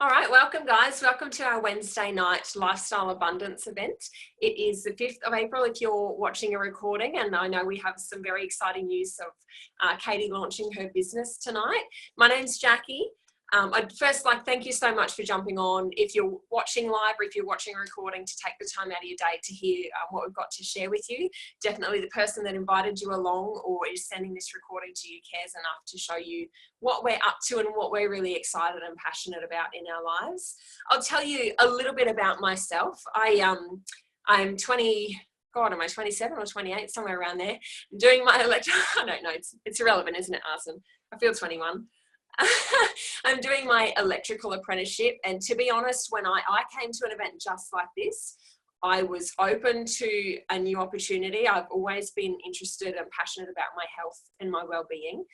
All right, welcome guys. Welcome to our Wednesday night Lifestyle Abundance event. It is the 5th of April if you're watching a recording, and I know we have some very exciting news of Katie launching her business tonight. My name's Jackie. I'd first thank you so much for jumping on. If you're watching live or if you're watching a recording, to take the time out of your day to hear what we've got to share with you. Definitely the person that invited you along or is sending this recording to you cares enough to show you what we're up to and what we're really excited and passionate about in our lives. I'll tell you a little bit about myself. I'm 20, God, am I 27 or 28? Somewhere around there. I'm doing my I don't know, it's irrelevant, isn't it, Arson? I feel 21. I'm doing my electrical apprenticeship, and to be honest, when I came to an event just like this, I was open to a new opportunity. I've always been interested and passionate about my health and my well-being,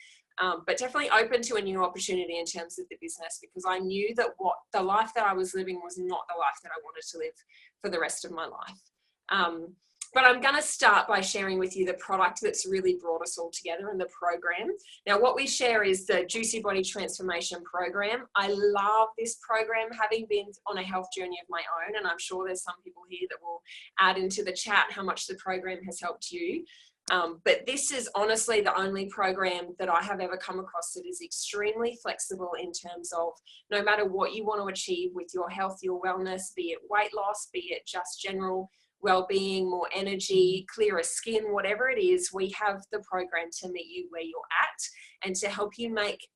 but definitely open to a new opportunity in terms of the business, because I knew that the life that I was living was not the life that I wanted to live for the rest of my life. But I'm going to start by sharing with you the product that's really brought us all together and the program. Now, what we share is the Juicy Body Transformation Program. I love this program, having been on a health journey of my own, and I'm sure there's some people here that will add into the chat how much the program has helped you. But this is honestly the only program that I have ever come across that is extremely flexible in terms of no matter what you want to achieve with your health, your wellness, be it weight loss, be it just general well-being, more energy, clearer skin, whatever it is, we have the program to meet you where you're at and to help you make,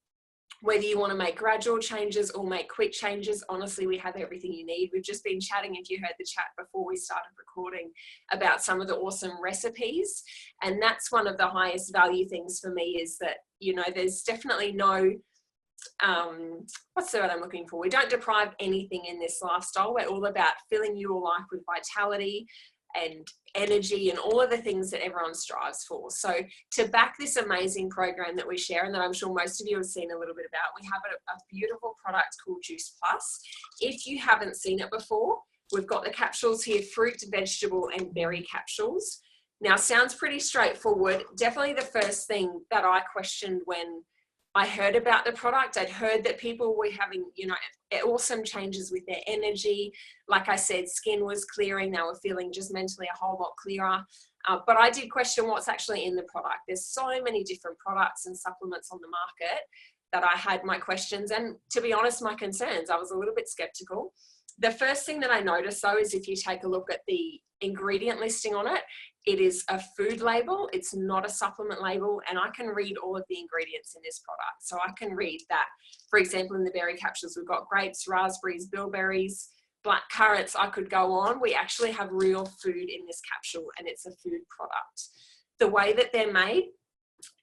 whether you want to make gradual changes or make quick changes. Honestly, we have everything you need. We've just been chatting, if you heard the chat before we started recording, about some of the awesome recipes. And that's one of the highest value things for me, is that, you know, there's definitely no what's the word I'm looking for? We don't deprive anything in this lifestyle. We're all about filling your life with vitality and energy and all of the things that everyone strives for. So to back this amazing program that we share, and that I'm sure most of you have seen a little bit about, we have a beautiful product called Juice Plus. If you haven't seen it before, we've got the capsules here, fruit, vegetable and berry capsules. Now, sounds pretty straightforward. Definitely the first thing that I questioned when I heard about the product, I'd heard that people were having, you know, awesome changes with their energy. Like I said, skin was clearing. They were feeling just mentally a whole lot clearer. But I did question what's actually in the product. There's so many different products and supplements on the market that I had my questions and, to be honest, my concerns. I was a little bit skeptical. The first thing that I noticed, though, is if you take a look at the ingredient listing on it, it is a food label. It's not a supplement label, and I can read all of the ingredients in this product. So I can read that, for example, in the berry capsules, we've got grapes, raspberries, bilberries, black currants. I could go on. We actually have real food in this capsule, and it's a food product. The way that they're made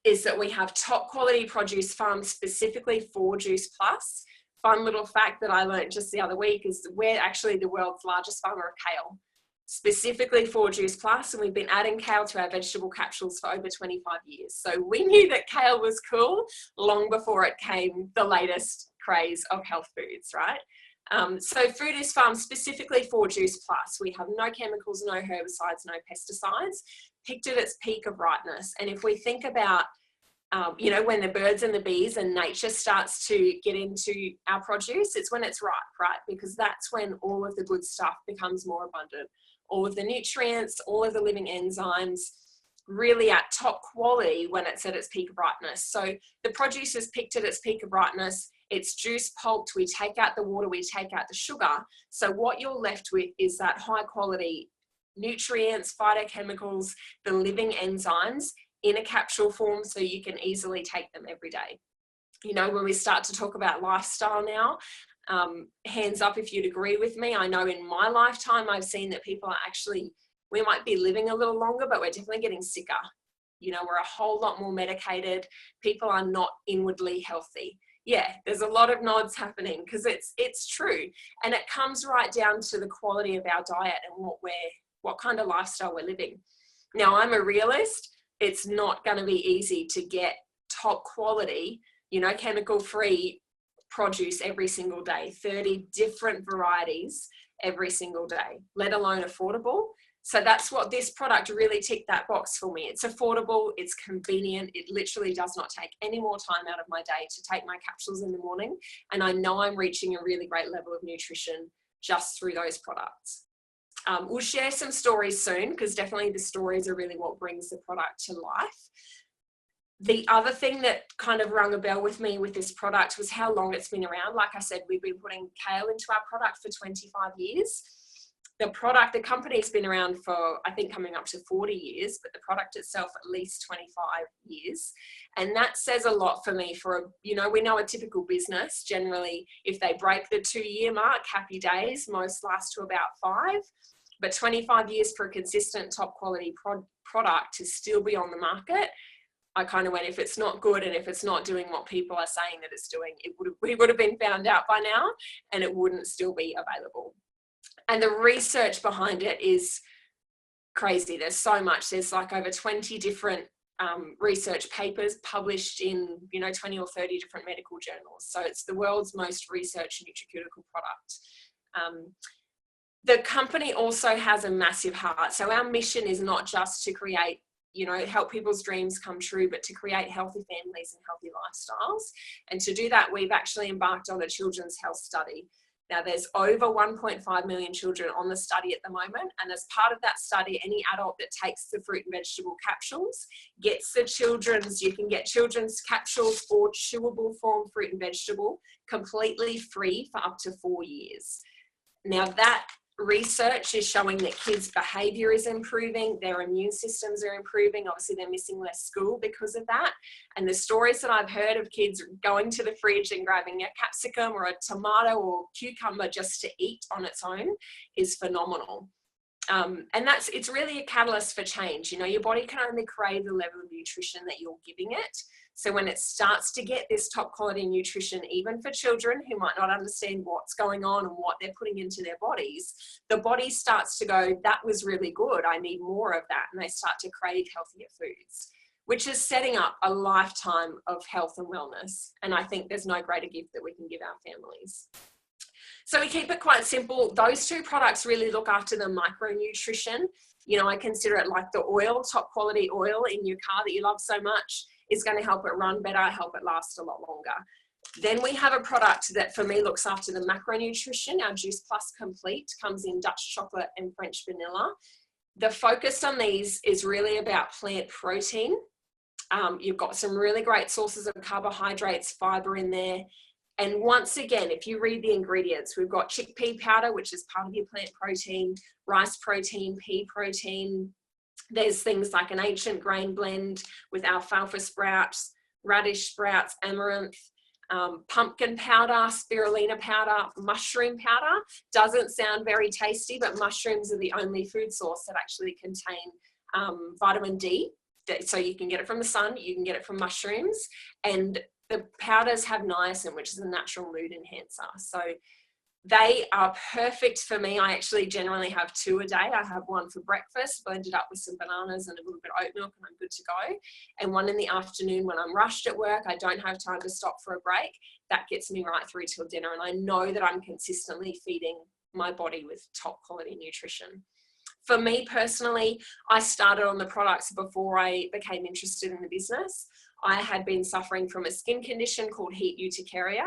is that we have top quality produce farmed specifically for Juice Plus. Fun little fact that I learned just the other week is we're actually the world's largest farmer of kale, specifically for Juice Plus, and we've been adding kale to our vegetable capsules for over 25 years. So we knew that kale was cool long before it came the latest craze of health foods, right? So food is farmed specifically for Juice Plus. We have no chemicals, no herbicides, no pesticides, picked at its peak of ripeness. And if we think about you know, when the birds and the bees and nature starts to get into our produce, it's when it's ripe, right? Because that's when all of the good stuff becomes more abundant. All of the nutrients, all of the living enzymes, really at top quality when it's at its peak of ripeness. So the produce is picked at its peak of ripeness. It's juice pulped. We take out the water, we take out the sugar. So what you're left with is that high quality nutrients, phytochemicals, the living enzymes in a capsule form, so you can easily take them every day. You know, when we start to talk about lifestyle now, hands up if you'd agree with me. I know in my lifetime, I've seen that people are actually, we might be living a little longer, but we're definitely getting sicker. You know, we're a whole lot more medicated. People are not inwardly healthy. Yeah, there's a lot of nods happening because it's true. And it comes right down to the quality of our diet and what kind of lifestyle we're living. Now, I'm a realist. It's not going to be easy to get top quality, you know, chemical-free produce every single day, 30 different varieties every single day, let alone affordable. So that's what this product really ticked that box for me. It's affordable, it's convenient, it literally does not take any more time out of my day to take my capsules in the morning. And I know I'm reaching a really great level of nutrition just through those products. We'll share some stories soon, because definitely the stories are really what brings the product to life. The other thing that kind of rung a bell with me with this product was how long it's been around. Like I said, we've been putting kale into our product for 25 years. The company's been around for, I think, coming up to 40 years, but the product itself at least 25 years. And that says a lot for me we know a typical business, generally, if they break the 2-year mark, happy days, most last to about 5. But 25 years for a consistent top quality product to still be on the market, I kind of went, if it's not good and if it's not doing what people are saying that it's doing, we would have been found out by now and it wouldn't still be available. And the research behind it is crazy. There's so much. There's like over 20 different research papers published in 20 or 30 different medical journals. So it's the world's most researched nutraceutical product. The company also has a massive heart. So our mission is not just to create, help people's dreams come true, but to create healthy families and healthy lifestyles. And to do that, we've actually embarked on a children's health study. Now, there's over 1.5 million children on the study at the moment. And as part of that study, any adult that takes the fruit and vegetable capsules gets you can get children's capsules or chewable form fruit and vegetable completely free for up to 4 years. Now, that research is showing that kids' behavior is improving, their immune systems are improving. Obviously, they're missing less school because of that. And the stories that I've heard of kids going to the fridge and grabbing a capsicum or a tomato or cucumber just to eat on its own is phenomenal. And it's really a catalyst for change. Your body can only crave the level of nutrition that you're giving it. So when it starts to get this top quality nutrition, even for children who might not understand what's going on and what they're putting into their bodies, the body starts to go, that was really good, I need more of that. And they start to crave healthier foods, which is setting up a lifetime of health and wellness. And I think there's no greater gift that we can give our families. So we keep it quite simple. Those two products really look after the micronutrition. I consider it like the oil, top quality oil in your car that you love so much is going to help it run better, help it last a lot longer. Then we have a product that for me looks after the macronutrition. Our Juice Plus Complete comes in Dutch chocolate and French vanilla. The focus on these is really about plant protein. You've got some really great sources of carbohydrates, fiber in there. And once again, if you read the ingredients, we've got chickpea powder, which is part of your plant protein, rice protein, pea protein. There's things like an ancient grain blend with alfalfa sprouts, radish sprouts, amaranth, pumpkin powder, spirulina powder, mushroom powder. Doesn't sound very tasty, but mushrooms are the only food source that actually contain vitamin D. So you can get it from the sun, you can get it from mushrooms, and the powders have niacin, which is a natural mood enhancer. So they are perfect for me. I actually generally have 2 a day. I have one for breakfast, blended up with some bananas and a little bit of oat milk, and I'm good to go. And one in the afternoon when I'm rushed at work, I don't have time to stop for a break. That gets me right through till dinner. And I know that I'm consistently feeding my body with top quality nutrition. For me personally, I started on the products before I became interested in the business. I had been suffering from a skin condition called heat urticaria,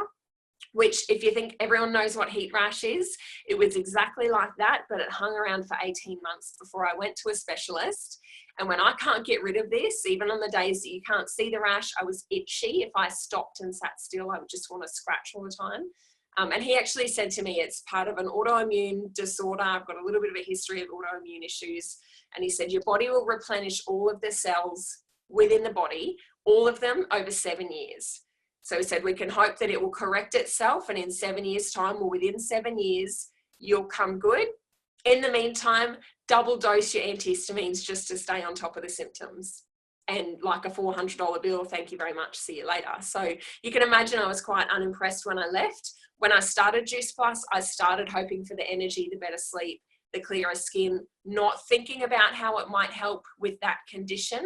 which, if you think everyone knows what heat rash is, it was exactly like that, but it hung around for 18 months before I went to a specialist. And when I can't get rid of this, even on the days that you can't see the rash, I was itchy. If I stopped and sat still, I would just want to scratch all the time. And he actually said to me, it's part of an autoimmune disorder. I've got a little bit of a history of autoimmune issues. And he said, your body will replenish all of the cells within the body, all of them over 7 years. So he said, we can hope that it will correct itself, and in 7 years' time, or within 7 years, you'll come good. In the meantime, double dose your antihistamines just to stay on top of the symptoms. And like a $400 bill, thank you very much, see you later. So you can imagine I was quite unimpressed when I left. When I started Juice Plus, I started hoping for the energy, the better sleep, the clearer skin, not thinking about how it might help with that condition.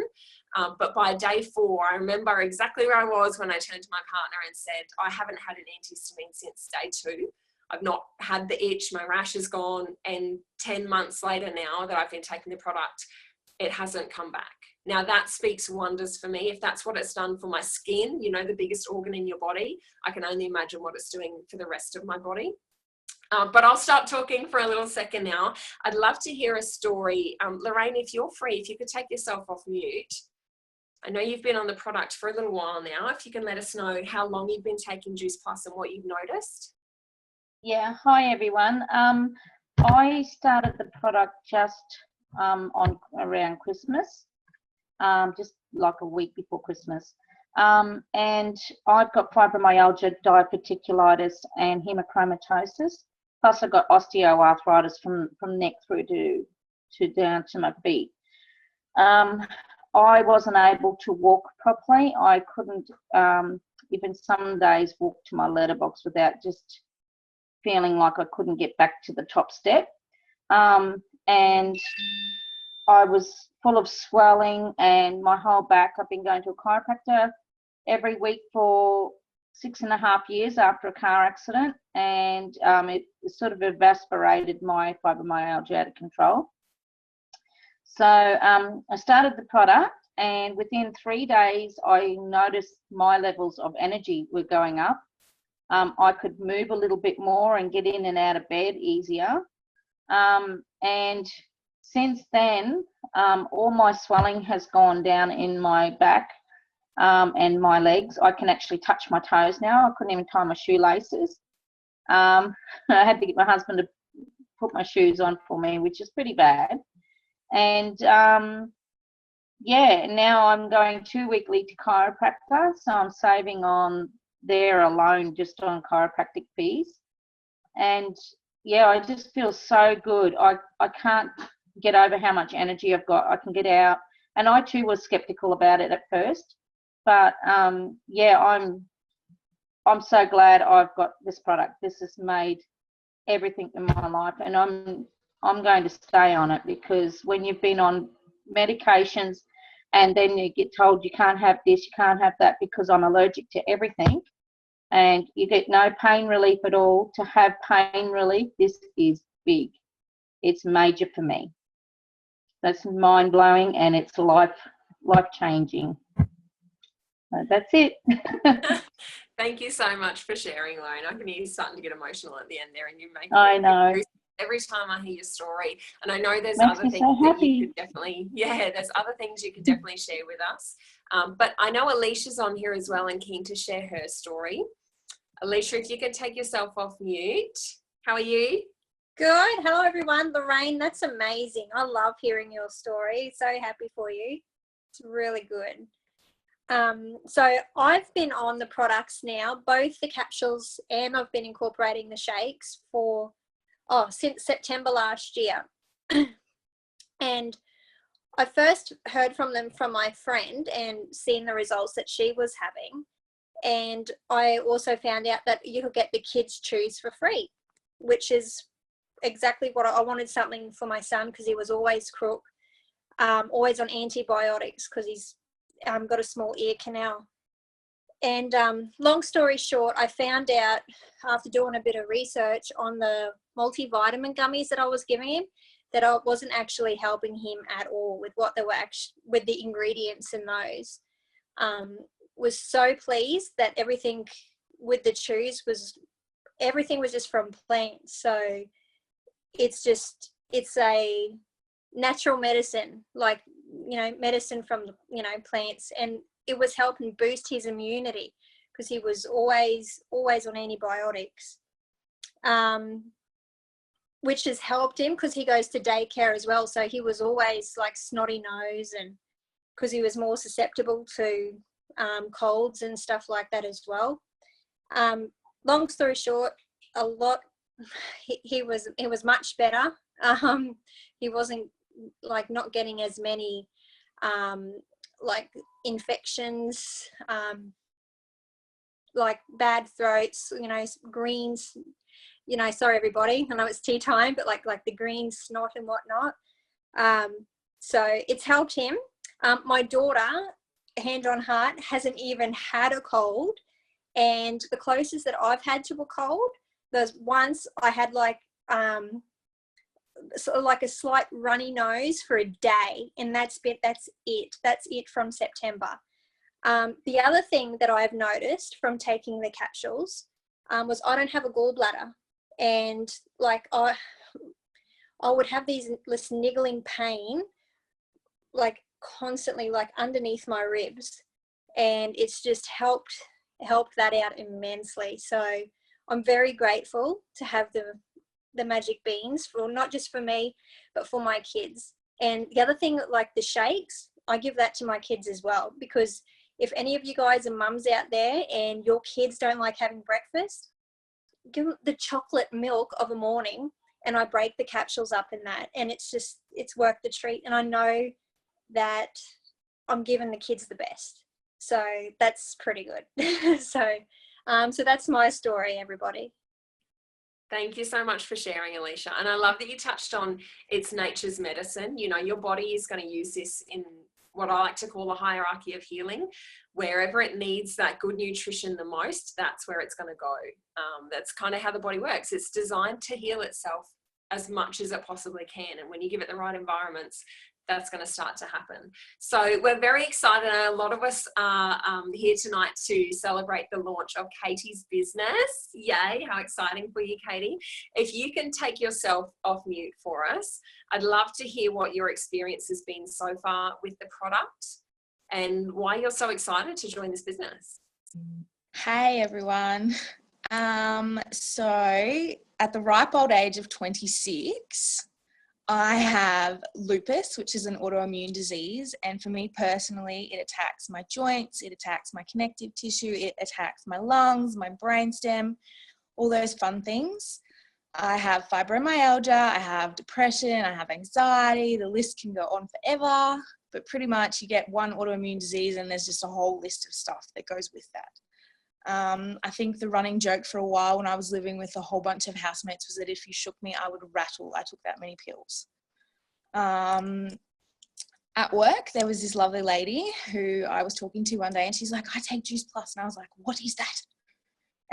But by day 4, I remember exactly where I was when I turned to my partner and said, I haven't had an antihistamine since day 2. I've not had the itch, my rash is gone, and 10 months later now that I've been taking the product, it hasn't come back. Now that speaks wonders for me. If that's what it's done for my skin, you know, the biggest organ in your body, I can only imagine what it's doing for the rest of my body. But I'll stop talking for a little second now. I'd love to hear a story. Lorraine, if you're free, if you could take yourself off mute. I know you've been on the product for a little while now. If you can let us know how long you've been taking Juice Plus and what you've noticed. Yeah, hi everyone. I started the product just on around Christmas, just like a week before Christmas. And I've got fibromyalgia, diverticulitis, and hemochromatosis. Plus, I've got osteoarthritis from neck through to down to my feet. I wasn't able to walk properly. I couldn't even some days walk to my letterbox without just feeling like I couldn't get back to the top step. And I was full of swelling and my whole back. I've been going to a chiropractor every week for 6.5 years after a car accident, and it sort of exacerbated my fibromyalgia out of control. So I started the product, and within 3 days I noticed my levels of energy were going up. I could move a little bit more and get in and out of bed easier. And since then, all my swelling has gone down in my back and my legs. I can actually touch my toes now. I couldn't even tie my shoelaces. I had to get my husband to put my shoes on for me, which is pretty bad. And yeah, now I'm going 2 weekly to chiropractor, so I'm saving on there alone just on chiropractic fees. And yeah, I just feel so good. I can't get over how much energy I've got. I can get out, and I too was skeptical about it at first, but yeah, I'm so glad I've got this product. This has made everything in my life, and I'm going to stay on it, because when you've been on medications and then you get told you can't have this, you can't have that, because I'm allergic to everything, and you get no pain relief at all. To have pain relief, this is big. It's major for me. That's mind-blowing, and it's life-changing. So that's it. Thank you so much for sharing, Lorraine. I can hear you starting to get emotional at the end there, and you make I know. Every time I hear your story. And I know there's Makes other me things so that you happy. could definitely, there's other things you could definitely share with us. But I know Alicia's on here as well and keen to share her story. Alicia, if you could take yourself off mute. How are you? Good. Hello, everyone. Lorraine, that's amazing. I love hearing your story. So happy for you. It's really good. So I've been on the products now, both the capsules, and I've been incorporating the shakes since September last year. And I first heard from them from my friend and seen the results that she was having. And I also found out that you could get the kids' chews for free, which is exactly what I wanted. Something for my son, because he was always crook, always on antibiotics because he's got a small ear canal. And long story short, I found out after doing a bit of research on the multivitamin gummies that I was giving him, that I wasn't actually helping him at all with what they were with the ingredients in those. Was so pleased that everything with the chews everything was just from plants. So it's a natural medicine, like, medicine from, plants, and it was helping boost his immunity because he was always on antibiotics, which has helped him because he goes to daycare as well. So he was always like snotty nose, and because he was more susceptible to colds and stuff like that as well. Long story short, he was much better. He wasn't like not getting as many like infections, like bad throats, greens, sorry everybody, I know it's tea time, but like the green snot and whatnot. So it's helped him. My daughter, hand on heart, hasn't even had a cold, and the closest that I've had to a cold there's once I had like sort of like a slight runny nose for a day, and that's it from September. The other thing that I've noticed from taking the capsules was I don't have a gallbladder, and like I would have this niggling pain like constantly, like underneath my ribs, and it's just helped that out immensely. So I'm very grateful to have the magic beans, for not just for me but for my kids. And the other thing, like the shakes, I give that to my kids as well, because if any of you guys are mums out there and your kids don't like having breakfast, give them the chocolate milk of a morning, and I break the capsules up in that, and it's worth the treat. And I know that I'm giving the kids the best, so that's pretty good. So that's my story, everybody. Thank you so much for sharing, Alicia. And I love that you touched on it's nature's medicine. You know, your body is going to use this in what I like to call the hierarchy of healing. Wherever it needs that good nutrition the most, that's where it's going to go. That's kind of how the body works. It's designed to heal itself as much as it possibly can. And when you give it the right environments, that's going to start to happen. So we're very excited. A lot of us are here tonight to celebrate the launch of Katie's business. Yay, how exciting for you, Katie. If you can take yourself off mute for us, I'd love to hear what your experience has been so far with the product and why you're so excited to join this business. Hey everyone. So at the ripe old age of 26, I have lupus, which is an autoimmune disease. And for me personally, it attacks my joints, it attacks my connective tissue, it attacks my lungs, my brainstem, all those fun things. I have fibromyalgia, I have depression, I have anxiety. The list can go on forever, but pretty much you get one autoimmune disease and there's just a whole list of stuff that goes with that. I think the running joke for a while when I was living with a whole bunch of housemates was that if you shook me, I would rattle. I took that many pills. At work, there was this lovely lady who I was talking to one day, and she's like, I take Juice Plus. And I was like, what is that?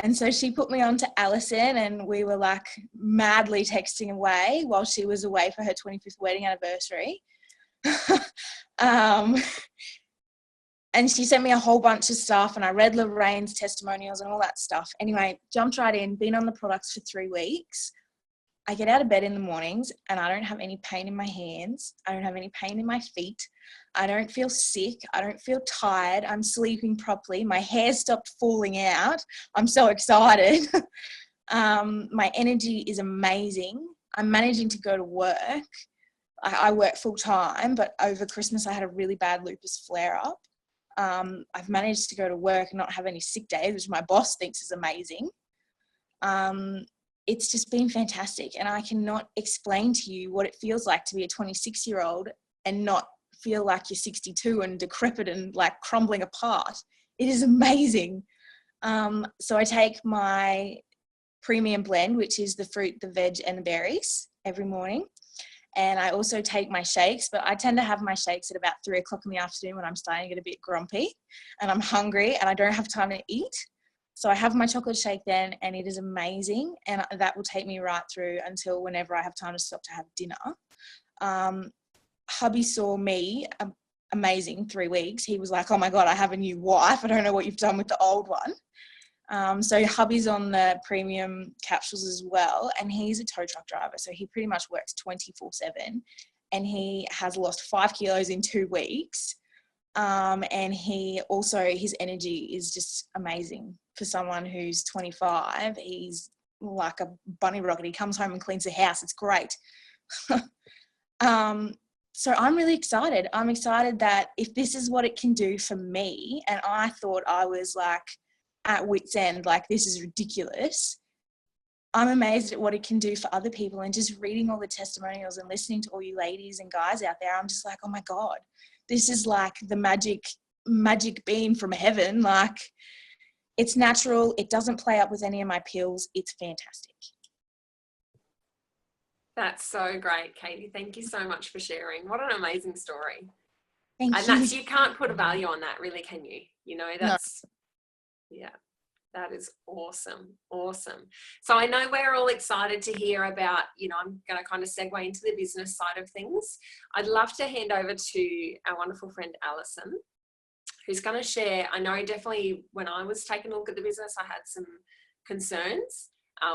And so she put me on to Alison, and we were like madly texting away while she was away for her 25th wedding anniversary. And she sent me a whole bunch of stuff, and I read Lorraine's testimonials and all that stuff. Anyway, jumped right in, been on the products for 3 weeks. I get out of bed in the mornings and I don't have any pain in my hands. I don't have any pain in my feet. I don't feel sick. I don't feel tired. I'm sleeping properly. My hair stopped falling out. I'm so excited. My energy is amazing. I'm managing to go to work. I work full time, but over Christmas I had a really bad lupus flare up. I've managed to go to work and not have any sick days, which my boss thinks is amazing. It's just been fantastic, and I cannot explain to you what it feels like to be a 26-year-old and not feel like you're 62 and decrepit and like crumbling apart. It is amazing. So I take my premium blend, which is the fruit, the veg and the berries, every morning. And I also take my shakes, but I tend to have my shakes at about 3 o'clock in the afternoon when I'm starting to get a bit grumpy and I'm hungry and I don't have time to eat. So I have my chocolate shake then, and it is amazing. And that will take me right through until whenever I have time to stop to have dinner. Hubby saw me, amazing, 3 weeks. He was like, oh my God, I have a new wife. I don't know what you've done with the old one. So hubby's on the premium capsules as well, and he's a tow truck driver, so he pretty much works 24/7, and he has lost 5 kilos in 2 weeks. And his energy is just amazing for someone who's 25. He's like a bunny rocket. He comes home and cleans the house. It's great. So I'm really excited. I'm excited that if this is what it can do for me, and I thought I was like at wit's end, like this is ridiculous. I'm amazed at what it can do for other people, and just reading all the testimonials and listening to all you ladies and guys out there, I'm just like, oh my God, this is like the magic bean from heaven. Like, it's natural. It doesn't play up with any of my pills. It's fantastic. That's so great, Katie. Thank you so much for sharing. What an amazing story. Thank and you. that's, you can't put a value on that, really, can you? You know, that's, yeah. That is awesome. Awesome. So I know we're all excited to hear about, you know, I'm going to kind of segue into the business side of things. I'd love to hand over to our wonderful friend, Alison, who's going to share. I know definitely when I was taking a look at the business, I had some concerns.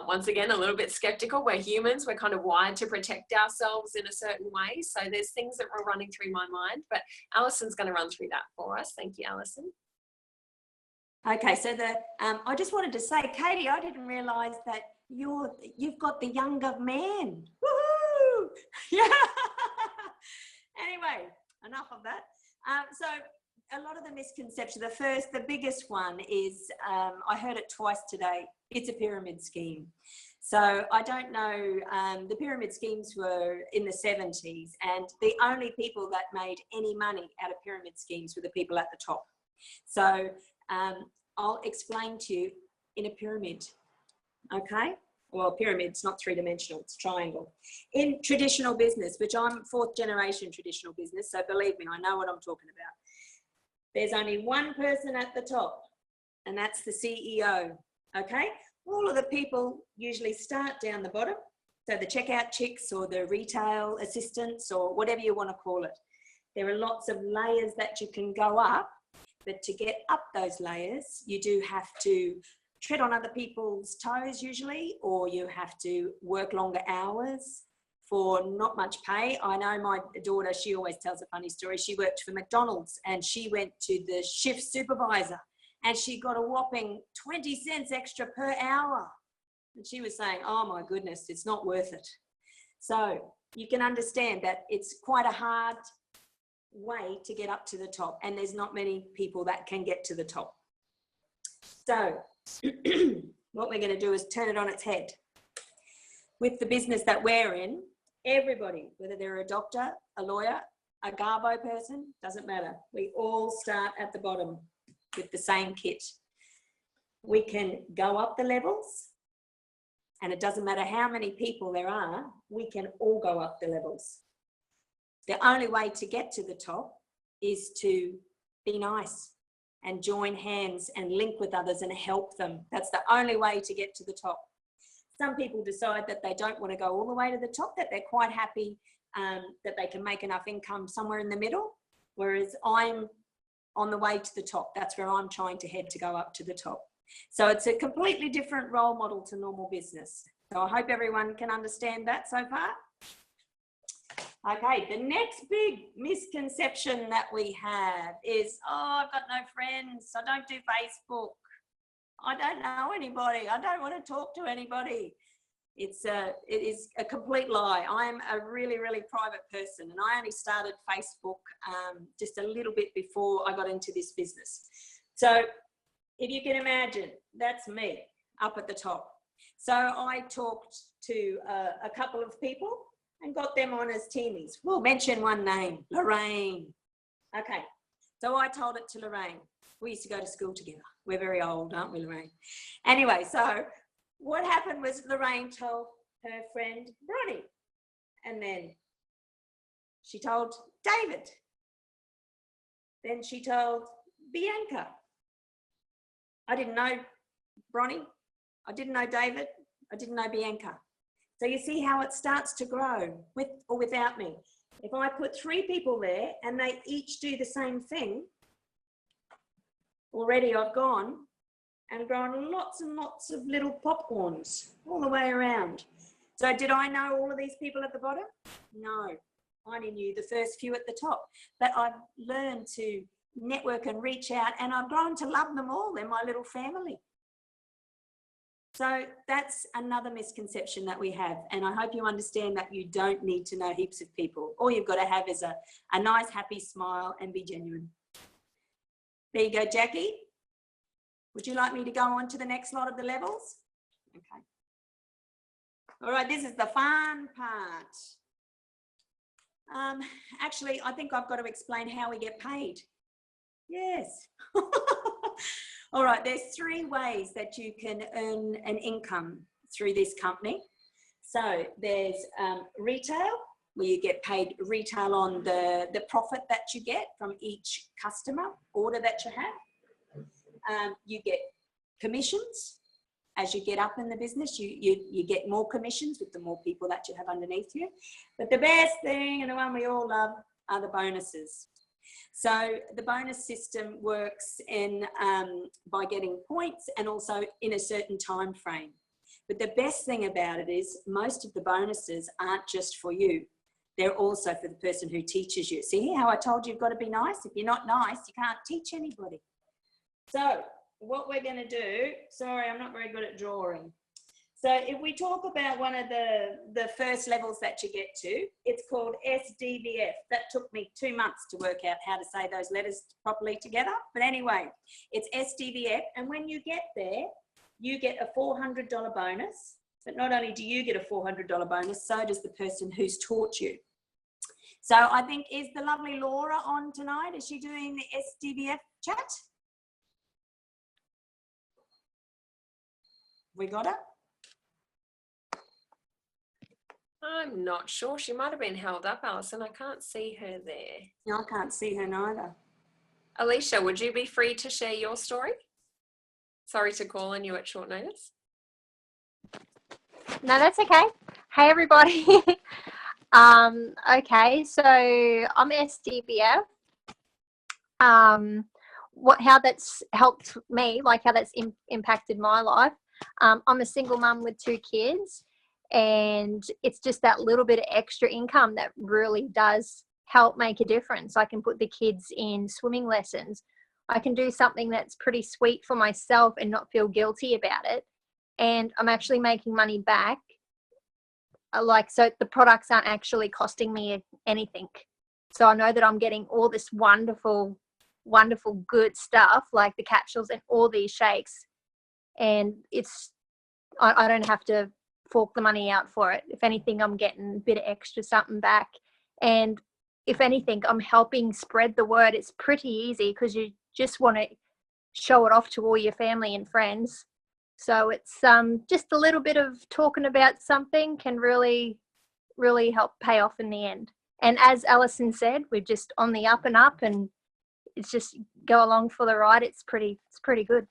Once again, a little bit skeptical. We're humans. We're kind of wired to protect ourselves in a certain way. So there's things that were running through my mind, but Alison's going to run through that for us. Thank you, Alison. Okay, so I just wanted to say, Katie, I didn't realise that you've got the younger man. Woohoo! Yeah. Anyway, enough of that. So a lot of the misconception, the biggest one is, I heard it twice today, it's a pyramid scheme. So I don't know, the pyramid schemes were in the 70s, and the only people that made any money out of pyramid schemes were the people at the top. So I'll explain to you in a pyramid, okay? Well, pyramid's not three-dimensional, it's triangle. In traditional business, which I'm 4th generation traditional business, so believe me, I know what I'm talking about. There's only one person at the top, and that's the CEO, okay? All of the people usually start down the bottom, so the checkout chicks or the retail assistants or whatever you want to call it. There are lots of layers that you can go up, but to get up those layers, you do have to tread on other people's toes usually, or you have to work longer hours for not much pay. I know my daughter, she always tells a funny story. She worked for McDonald's and she went to the shift supervisor and she got a whopping 20 cents extra per hour. And she was saying, oh my goodness, it's not worth it. So you can understand that it's quite a hard way to get up to the top, and there's not many people that can get to the top. So what we're going to do is turn it on its head. With the business that we're in, everybody, whether they're a doctor, a lawyer, a garbo person, doesn't matter. We all start at the bottom with the same kit. We can go up the levels, and it doesn't matter how many people there are, we can all go up the levels. The only way to get to the top is to be nice and join hands and link with others and help them. That's the only way to get to the top. Some people decide that they don't want to go all the way to the top, that they're quite happy that they can make enough income somewhere in the middle, whereas I'm on the way to the top. That's where I'm trying to head to go up to the top. So it's a completely different role model to normal business. So I hope everyone can understand that so far. Okay, the next big misconception that we have is, oh, I've got no friends, I don't do Facebook, I don't know anybody, I don't want to talk to anybody. It is a complete lie. I'm a really, really private person, and I only started Facebook just a little bit before I got into this business. So if you can imagine, that's me up at the top. So I talked to a couple of people and got them on as teamies. We'll mention one name, Lorraine. Okay, so I told it to Lorraine. We used to go to school together. We're very old, aren't we, Lorraine? Anyway, so what happened was Lorraine told her friend Bronnie, and then she told David. Then she told Bianca. I didn't know Bronnie. I didn't know David. I didn't know Bianca. So you see how it starts to grow, with or without me. If I put 3 people there and they each do the same thing, already I've gone and grown lots and lots of little popcorns all the way around. So did I know all of these people at the bottom? No, I only knew the first few at the top. But I've learned to network and reach out, and I've grown to love them all. They're my little family. So that's another misconception that we have. And I hope you understand that you don't need to know heaps of people. All you've got to have is a nice, happy smile and be genuine. There you go, Jackie. Would you like me to go on to the next lot of the levels? Okay. All right, this is the fun part. Actually, I think I've got to explain how we get paid. Yes. All right, there's 3 ways that you can earn an income through this company. So there's retail, where you get paid retail on the profit that you get from each customer order that you have. You get commissions. As you get up in the business, you get more commissions with the more people that you have underneath you. But the best thing, and the one we all love, are the bonuses. So the bonus system works in by getting points and also in a certain time frame. But the best thing about it is most of the bonuses aren't just for you. They're also for the person who teaches you. See how I told you you've got to be nice? If you're not nice, you can't teach anybody. So what we're going to do, sorry, I'm not very good at drawing. So if we talk about one of the first levels that you get to, it's called SDVF. That took me 2 months to work out how to say those letters properly together. But anyway, it's SDVF. And when you get there, you get a $400 bonus. But not only do you get a $400 bonus, so does the person who's taught you. So I think, is the lovely Laura on tonight? Is she doing the SDVF chat? We got her? I'm not sure. She might have been held up, Alison. I can't see her there. No, I can't see her neither. Alicia, would you be free to share your story? Sorry to call on you at short notice. No, that's okay. Hey, everybody. Okay, so I'm SDVF. How that's helped me, like how that's impacted my life. I'm a single mum with 2 kids, and it's just that little bit of extra income that really does help make a difference. I can put the kids in swimming lessons. I can do something that's pretty sweet for myself and not feel guilty about it. And I'm actually making money back. So the products aren't actually costing me anything. So I know that I'm getting all this wonderful, wonderful good stuff like the capsules and all these shakes. And I don't have to fork the money out for it. If anything, I'm getting a bit of extra something back. And if anything, I'm helping spread the word. It's pretty easy because you just want to show it off to all your family and friends. So it's just a little bit of talking about something can really, really help pay off in the end. And as Alison said, we're just on the up and up, and it's just go along for the ride. It's pretty good.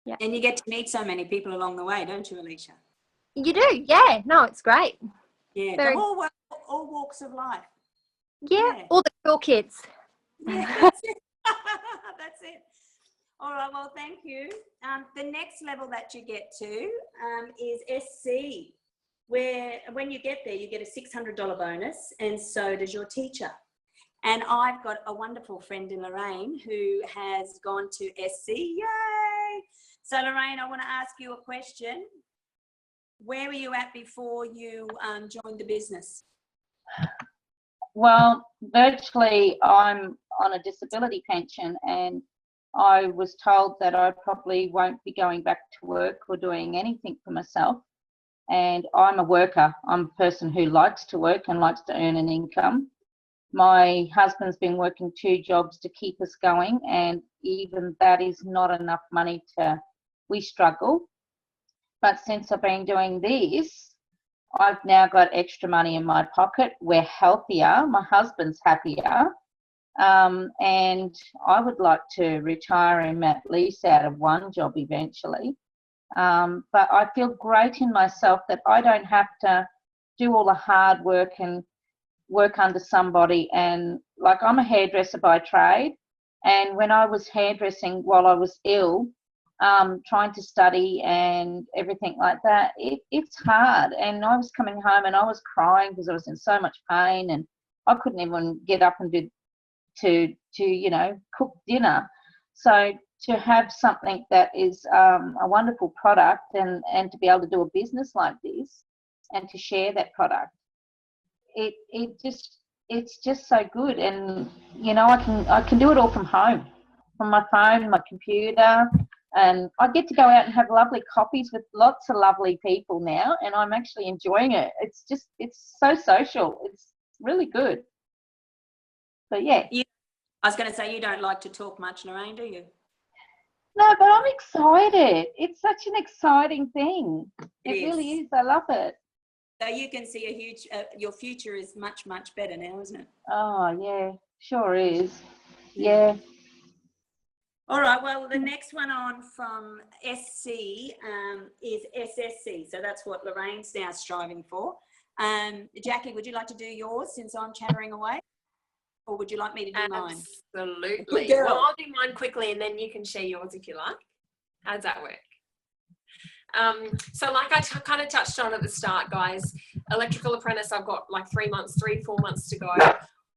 Yeah. And you get to meet so many people along the way, don't you, Alicia? You do, yeah. No, it's great. Yeah, Very, all walks of life. yeah, all the cool kids. Yeah, that's it. That's it. All right, well, thank you. The next level that you get to is SC, where when you get there, you get a $600 bonus, and so does your teacher. And I've got a wonderful friend in Lorraine who has gone to SC. Yay! So Lorraine, I want to ask you a question. Where were you at before you joined the business? Well, virtually I'm on a disability pension, and I was told that I probably won't be going back to work or doing anything for myself. And I'm a worker. I'm a person who likes to work and likes to earn an income. My husband's been working 2 jobs to keep us going, and even that is not enough money we struggle. But since I've been doing this, I've now got extra money in my pocket. We're healthier. My husband's happier. And I would like to retire him at least out of 1 job eventually. But I feel great in myself that I don't have to do all the hard work and work under somebody. And like, I'm a hairdresser by trade. And when I was hairdressing while I was ill, trying to study and everything like that, it's hard. And I was coming home and I was crying because I was in so much pain, and I couldn't even get up and cook dinner. So to have something that is a wonderful product, and to be able to do a business like this and to share that product, it's just so good. And I can do it all from home, from my phone, my computer. And I get to go out and have lovely coffees with lots of lovely people now, and I'm actually enjoying it. It's so social. It's really good. So, yeah. I was going to say, you don't like to talk much, Lorraine, do you? No, but I'm excited. It's such an exciting thing. It is. really is. I love it. So you can see a huge, your future is much, much better now, isn't it? Oh, yeah, sure is. Yeah. All right, well, the next one on from SC is SSC. So that's what Lorraine's now striving for. Jackie, would you like to do yours since I'm chattering away? Or would you like me to do mine? Absolutely. Good girl. Well, I'll do mine quickly and then you can share yours if you like. How does that work? So like I kind of touched on at the start, guys, electrical apprentice, I've got like 4 months to go.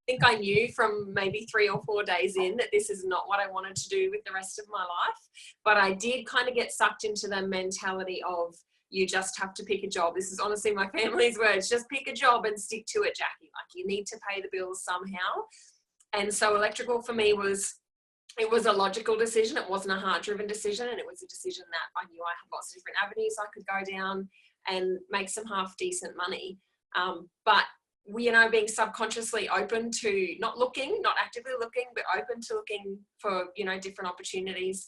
I think I knew from maybe 3 or 4 days in that this is not what I wanted to do with the rest of my life. But I did kind of get sucked into the mentality of you just have to pick a job. This is honestly my family's words. Just pick a job and stick to it, Jackie. Like you need to pay the bills somehow. And so electrical for me was a logical decision. It wasn't a heart-driven decision, and it was a decision that I knew I had lots of different avenues I could go down and make some half-decent money. But being subconsciously open to not actively looking, but open to looking for, different opportunities.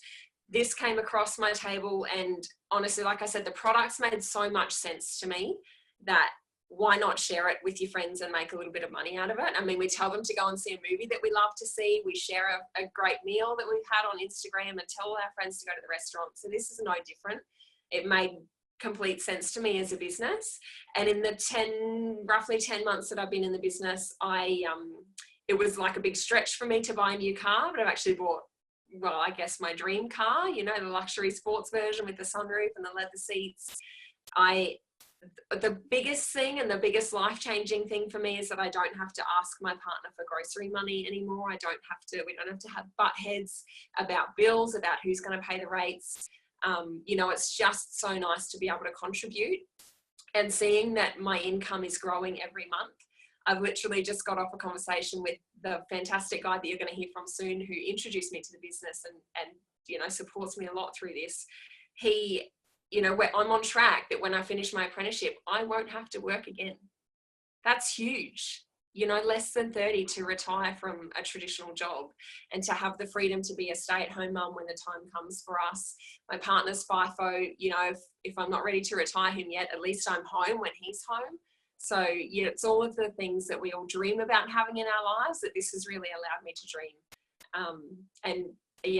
This came across my table, and honestly, like I said, the products made so much sense to me that why not share it with your friends and make a little bit of money out of it? I mean, we tell them to go and see a movie that we love to see. We share a great meal that we've had on Instagram and tell our friends to go to the restaurant. So this is no different. It made complete sense to me as a business. And in the roughly 10 months that I've been in the business, it was like a big stretch for me to buy a new car, but I've actually bought, well, I guess my dream car, the luxury sports version with the sunroof and the leather seats. The biggest thing and the biggest life-changing thing for me is that I don't have to ask my partner for grocery money anymore. We don't have to have butt heads about bills, about who's going to pay the rates. It's just so nice to be able to contribute, and seeing that my income is growing every month. I've literally just got off a conversation with the fantastic guy that you're going to hear from soon, who introduced me to the business and supports me a lot through this. I'm on track that when I finish my apprenticeship, I won't have to work again. That's huge. Less than 30 to retire from a traditional job and to have the freedom to be a stay-at-home mum when the time comes for us. My partner's FIFO, if I'm not ready to retire him yet, at least I'm home when he's home. So it's all of the things that we all dream about having in our lives that this has really allowed me to dream.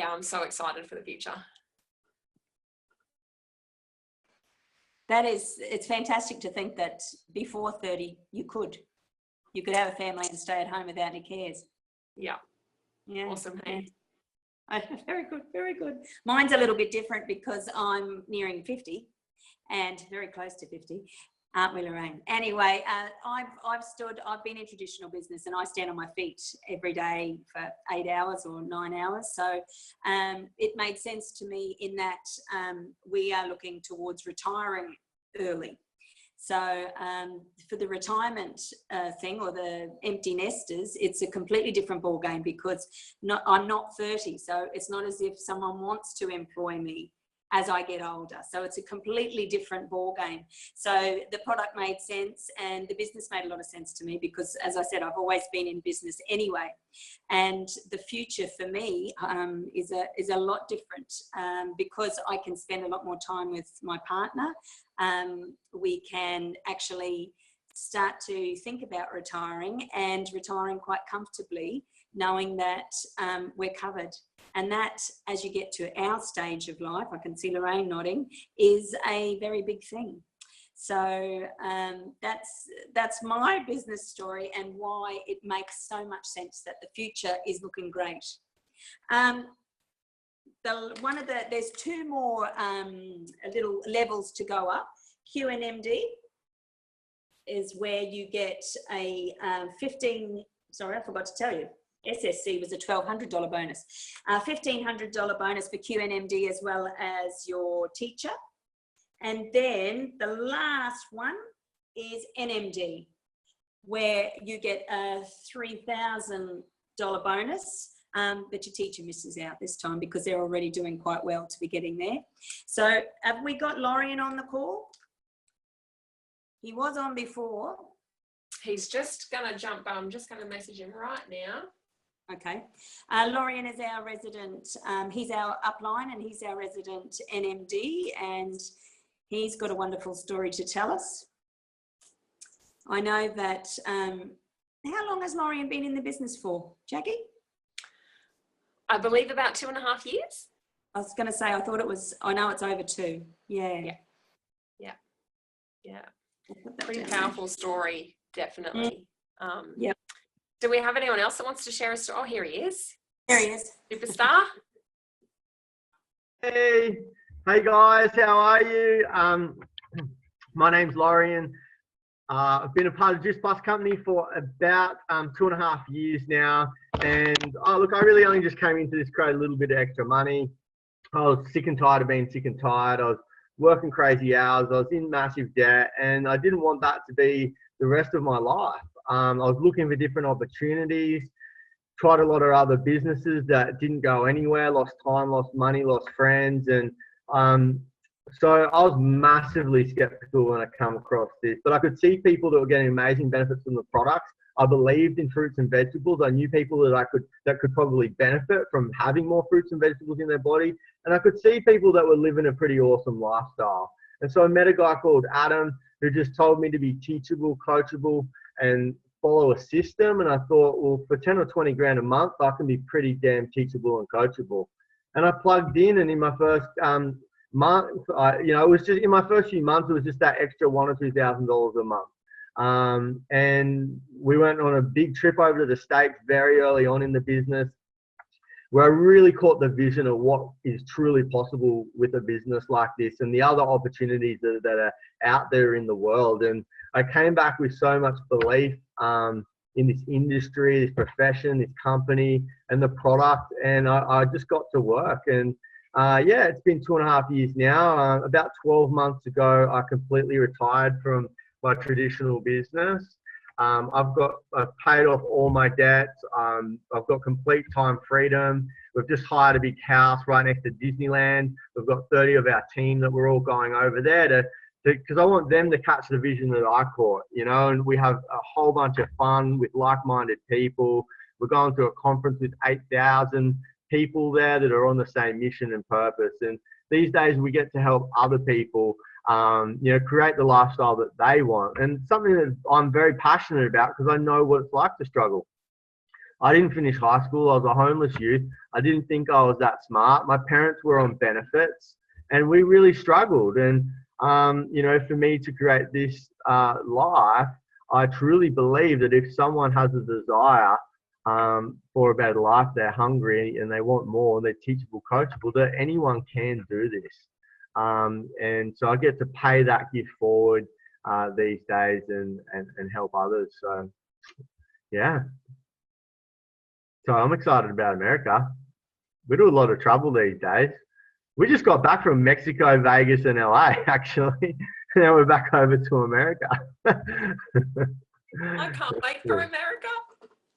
I'm so excited for the future. It's fantastic to think that before 30, you could have a family and stay at home without any cares. Yeah. Yeah. Awesome. Hey? Very good. Very good. Mine's a little bit different because I'm nearing 50 and very close to 50. Aren't we, Lorraine? Anyway, I've been in traditional business and I stand on my feet every day for 8 hours or 9 hours. So it made sense to me in that we are looking towards retiring early. So for the retirement thing, or the empty nesters, it's a completely different ball game because I'm not 30. So it's not as if someone wants to employ me as I get older. So it's a completely different ball game. So the product made sense and the business made a lot of sense to me because, as I said, I've always been in business anyway. And the future for me is a lot different because I can spend a lot more time with my partner. We can actually start to think about retiring and retiring quite comfortably, knowing that we're covered. And that, as you get to our stage of life, I can see Lorraine nodding, is a very big thing. So that's my business story and why it makes so much sense that the future is looking great. There's 2 more little levels to go up. QNMD is where you get a sorry, I forgot to tell you. SSC was a $1,200 bonus, $1,500 bonus for QNMD as well as your teacher. And then the last one is NMD, where you get a $3,000 bonus, but your teacher misses out this time because they're already doing quite well to be getting there. So have we got Lorien on the call? He was on before. He's just going to jump. I'm just going to message him right now. Okay. Lorien is our resident. He's our upline and he's our resident NMD, and he's got a wonderful story to tell us. I know that, how long has Lorien been in the business for, Jackie? I believe about 2.5 years. I was going to say, I thought it was, I know it's over 2. Yeah. Yeah. I'll put that Pretty down there. powerful story, definitely. Yep. Do we have anyone else that wants to share a story? Oh, here he is. There he is. Superstar. Hey guys, how are you? My name's Lorian. I've been a part of Juice Plus Company for about 2.5 years now, and look, I really only just came into this to create a little bit of extra money. I was sick and tired of being sick and tired. I was working crazy hours. I was in massive debt, and I didn't want that to be the rest of my life. I was looking for different opportunities. Tried a lot of other businesses that didn't go anywhere, lost time, lost money, lost friends. And so I was massively skeptical when I come across this, but I could see people that were getting amazing benefits from the products. I believed in fruits and vegetables. I knew people that could probably benefit from having more fruits and vegetables in their body. And I could see people that were living a pretty awesome lifestyle. And so I met a guy called Adam who just told me to be teachable, coachable, and follow a system. And I thought, well, for 10 or 20 grand a month, I can be pretty damn teachable and coachable. And I plugged in, and in my first month, it was just in my first few months, it was just that extra $1,000 or $2,000 a month. And we went on a big trip over to the States very early on in the business, where I really caught the vision of what is truly possible with a business like this and the other opportunities that are out there in the world. And I came back with so much belief in this industry, this profession, this company, and the product. And I just got to work. And it's been 2.5 years now. About 12 months ago, I completely retired from my traditional business. I've paid off all my debts. I've got complete time freedom. We've just hired a big house right next to Disneyland. We've got 30 of our team that we're all going over there because I want them to catch the vision that I caught, and we have a whole bunch of fun with like-minded people. We're going to a conference with 8,000 people there that are on the same mission and purpose. And these days we get to help other people create the lifestyle that they want. And something that I'm very passionate about because I know what it's like to struggle. I didn't finish high school. I was a homeless youth. I didn't think I was that smart. My parents were on benefits and we really struggled. And, for me to create this life, I truly believe that if someone has a desire for a better life, they're hungry and they want more, they're teachable, coachable, that anyone can do this. And so I get to pay that gift forward these days and help others. So, yeah. So I'm excited about America. We do a lot of trouble these days. We just got back from Mexico, Vegas, and LA, actually. Now we're back over to America. I can't wait for America.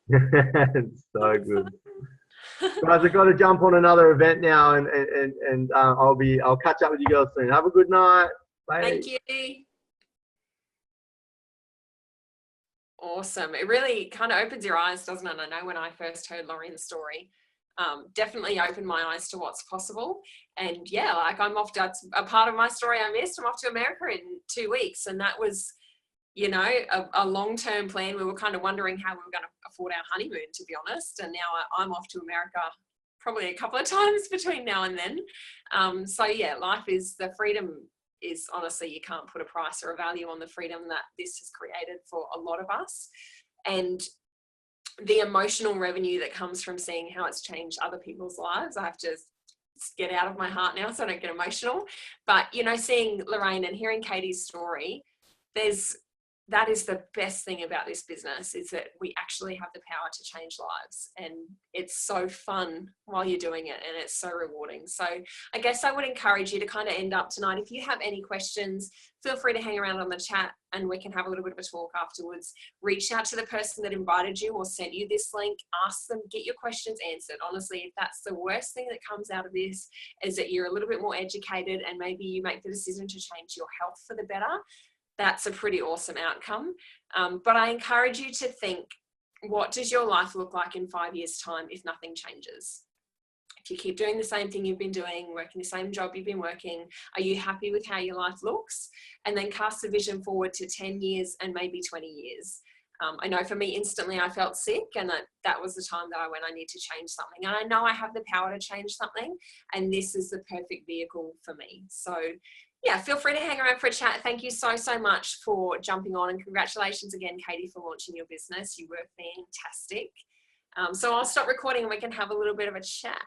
It's so good. Guys, I've got to jump on another event now, and I'll catch up with you girls soon. Have a good night. Bye. Thank you. Awesome. It really kind of opens your eyes, doesn't it? I know when I first heard Lorian's story, definitely opened my eyes to what's possible. And yeah, I'm off. That's a part of my story I missed. I'm off to America in 2 weeks, and that was, a long-term plan. We were kind of wondering how we were going to afford our honeymoon, to be honest. And now I'm off to America probably a couple of times between now and then. So yeah, the freedom is honestly, you can't put a price or a value on the freedom that this has created for a lot of us. And the emotional revenue that comes from seeing how it's changed other people's lives. I have to get out of my heart now so I don't get emotional. But, seeing Lorraine and hearing Katie's story, that is the best thing about this business, is that we actually have the power to change lives, and it's so fun while you're doing it, and it's so rewarding. So I guess I would encourage you to kind of end up tonight. If you have any questions, feel free to hang around on the chat and we can have a little bit of a talk afterwards. Reach out to the person that invited you or sent you this link, ask them, get your questions answered. Honestly, if that's the worst thing that comes out of this, is that you're a little bit more educated and maybe you make the decision to change your health for the better, that's a pretty awesome outcome. But I encourage you to think, what does your life look like in 5 years' time if nothing changes? If you keep doing the same thing you've been doing, working the same job you've been working, are you happy with how your life looks? And then cast the vision forward to 10 years and maybe 20 years. I know for me, instantly I felt sick, and that was the time that I went, I need to change something. And I know I have the power to change something, and this is the perfect vehicle for me. So yeah, feel free to hang around for a chat. Thank you so, so much for jumping on, and congratulations again, Katie, for launching your business. You were fantastic. So I'll stop recording and we can have a little bit of a chat.